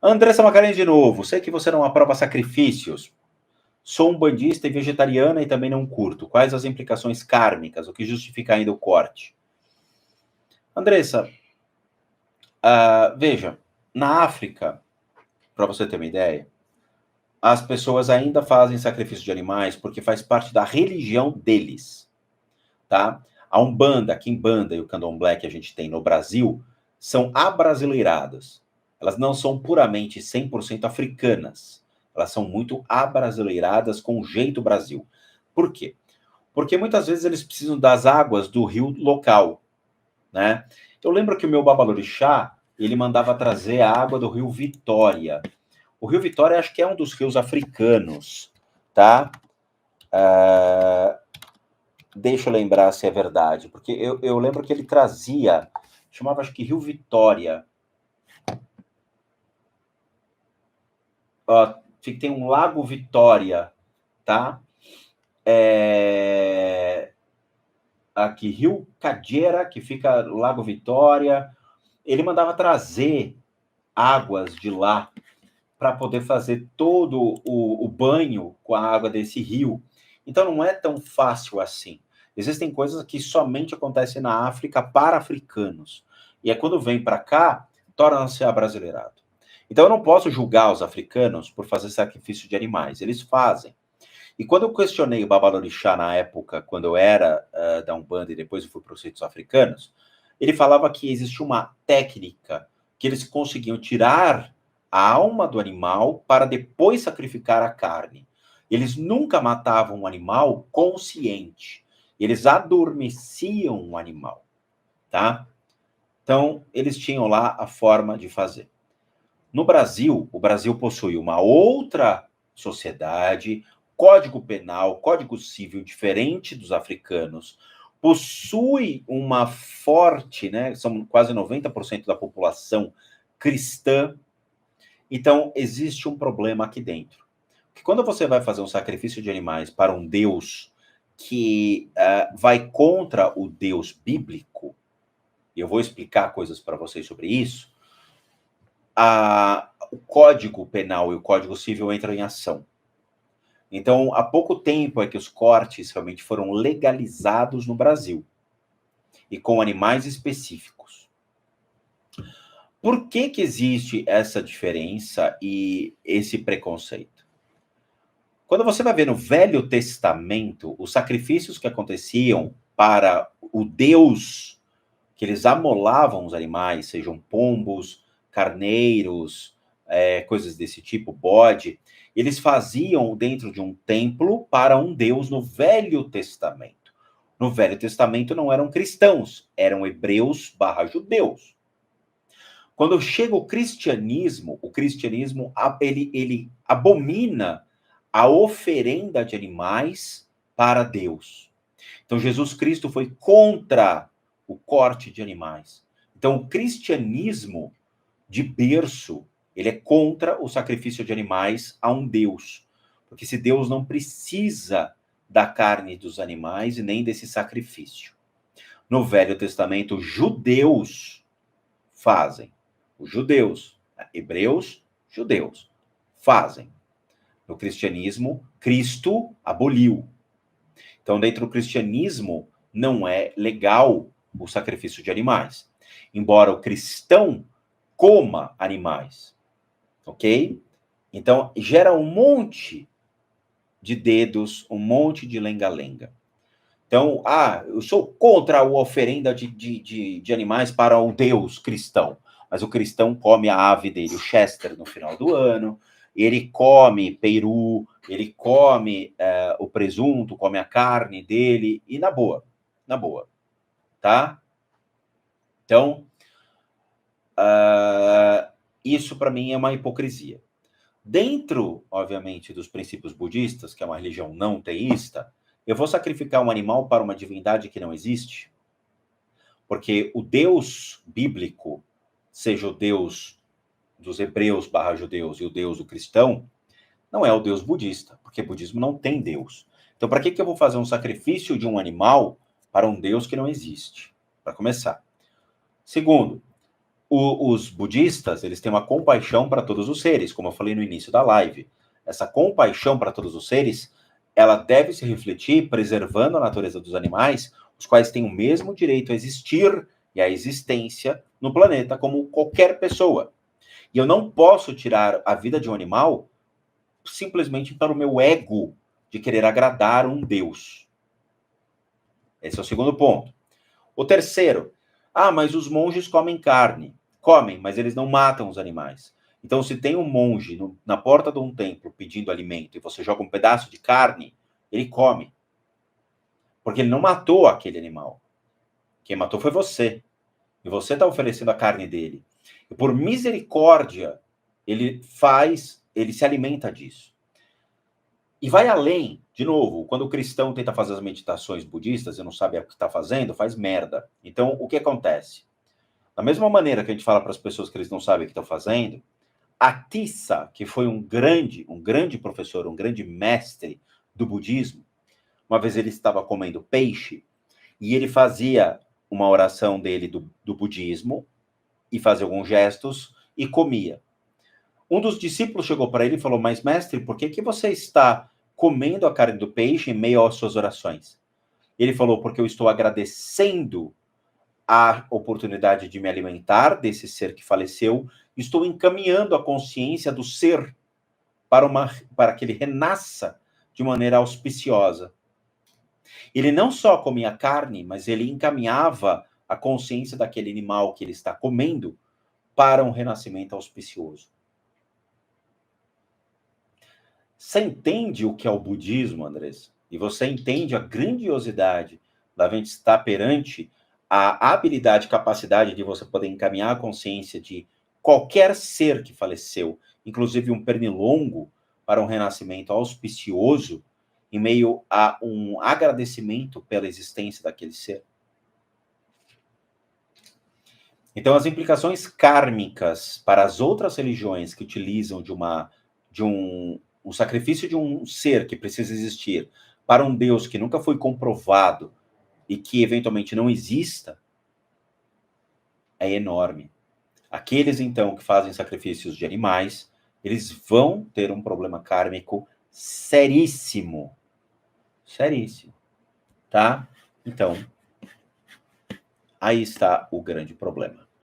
Andressa Magalhães de novo. Sei que você não aprova sacrifícios. Sou um bandista e vegetariana e também não curto. Quais as implicações kármicas? O que justifica ainda o corte? Andressa, veja, na África, para você ter uma ideia, as pessoas ainda fazem sacrifício de animais porque faz parte da religião deles, tá? A Umbanda, a Quimbanda e o Candomblé que a gente tem no Brasil são abrasileiradas. Elas não são puramente 100% africanas. Elas são muito abrasileiradas com o jeito Brasil. Por quê? Porque muitas vezes eles precisam das águas do rio local, né? Eu lembro que o meu babalorixá, ele mandava trazer a água do rio Vitória. O rio Vitória acho que é um dos rios africanos, tá? Deixa eu lembrar se é verdade, porque eu lembro que ele trazia, chamava acho que Rio Vitória. Ó, tem um Lago Vitória, tá? Aqui, Rio Cadeira, que fica Lago Vitória. Ele mandava trazer águas de lá para poder fazer todo o banho com a água desse rio. Então não é tão fácil assim. Existem coisas que somente acontecem na África para africanos. E é quando vem para cá, torna-se abrasileirado. Então eu não posso julgar os africanos por fazer sacrifício de animais. Eles fazem. E quando eu questionei o Babalorixá na época, quando eu era da Umbanda e depois eu fui para os ritos africanos, ele falava que existia uma técnica que eles conseguiam tirar a alma do animal para depois sacrificar a carne. Eles nunca matavam um animal consciente. Eles adormeciam um animal, tá? Então, eles tinham lá a forma de fazer. No Brasil, o Brasil possui uma outra sociedade, código penal, código civil diferente dos africanos, possui uma forte, né, são quase 90% da população cristã. Então, existe um problema aqui dentro. Que quando você vai fazer um sacrifício de animais para um Deus que vai contra o Deus bíblico, e eu vou explicar coisas para vocês sobre isso, o Código Penal e o Código Civil entram em ação. Então, há pouco tempo é que os cortes realmente foram legalizados no Brasil, e com animais específicos. Por que que existe essa diferença e esse preconceito? Quando você vai ver no Velho Testamento, os sacrifícios que aconteciam para o Deus, que eles amolavam os animais, sejam pombos, carneiros, coisas desse tipo, bode, eles faziam dentro de um templo para um Deus no Velho Testamento. No Velho Testamento não eram cristãos, eram hebreus/judeus. Quando chega o cristianismo ele abomina a oferenda de animais para Deus. Então Jesus Cristo foi contra o corte de animais. Então o cristianismo de berço, ele é contra o sacrifício de animais a um Deus. Porque esse Deus não precisa da carne dos animais e nem desse sacrifício. No Velho Testamento, judeus fazem. Os judeus, hebreus, judeus, fazem. No cristianismo, Cristo aboliu. Então, dentro do cristianismo, não é legal o sacrifício de animais. Embora o cristão coma animais, ok? Então, gera um monte de dedos, um monte de lenga-lenga. Então, eu sou contra a oferenda de animais para o Deus cristão. Mas o cristão come a ave dele, o Chester, no final do ano. Ele come peru, ele come o presunto, come a carne dele. E na boa, tá? Então, isso para mim é uma hipocrisia. Dentro, obviamente, dos princípios budistas, que é uma religião não teísta, eu vou sacrificar um animal para uma divindade que não existe? Porque o Deus bíblico, seja o Deus dos hebreus/judeus e o Deus do cristão, não é o Deus budista, porque o budismo não tem Deus. Então, para que eu vou fazer um sacrifício de um animal para um Deus que não existe? Para começar. Segundo, Os budistas, eles têm uma compaixão para todos os seres, como eu falei no início da live. Essa compaixão para todos os seres, ela deve se refletir preservando a natureza dos animais, os quais têm o mesmo direito a existir e a existência no planeta como qualquer pessoa. E eu não posso tirar a vida de um animal simplesmente para o meu ego de querer agradar um Deus. Esse é o segundo ponto. O terceiro, mas os monges comem carne. Comem, mas eles não matam os animais. Então, se tem um monge na porta de um templo pedindo alimento e você joga um pedaço de carne, ele come. Porque ele não matou aquele animal. Quem matou foi você. E você está oferecendo a carne dele. E por misericórdia, ele se alimenta disso. E vai além, de novo, quando o cristão tenta fazer as meditações budistas e não sabe o que está fazendo, faz merda. Então, o que acontece? Da mesma maneira que a gente fala para as pessoas que eles não sabem o que estão fazendo, Atissa, que foi um grande professor, um grande mestre do budismo, uma vez ele estava comendo peixe e ele fazia uma oração dele do budismo e fazia alguns gestos e comia. Um dos discípulos chegou para ele e falou, mas mestre, por que você está comendo a carne do peixe em meio às suas orações? Ele falou, porque eu estou agradecendo a oportunidade de me alimentar desse ser que faleceu, estou encaminhando a consciência do ser para que ele renasça de maneira auspiciosa. Ele não só comia carne, mas ele encaminhava a consciência daquele animal que ele está comendo para um renascimento auspicioso. Você entende o que é o budismo, Andrés? E você entende a grandiosidade da gente estar perante a habilidade, capacidade de você poder encaminhar a consciência de qualquer ser que faleceu, inclusive um pernilongo, para um renascimento auspicioso, em meio a um agradecimento pela existência daquele ser? Então, as implicações kármicas para as outras religiões que utilizam de um sacrifício de um ser que precisa existir para um Deus que nunca foi comprovado e que eventualmente não exista, é enorme. Aqueles, então, que fazem sacrifícios de animais, eles vão ter um problema kármico seríssimo. Seríssimo. Tá? Então, aí está o grande problema.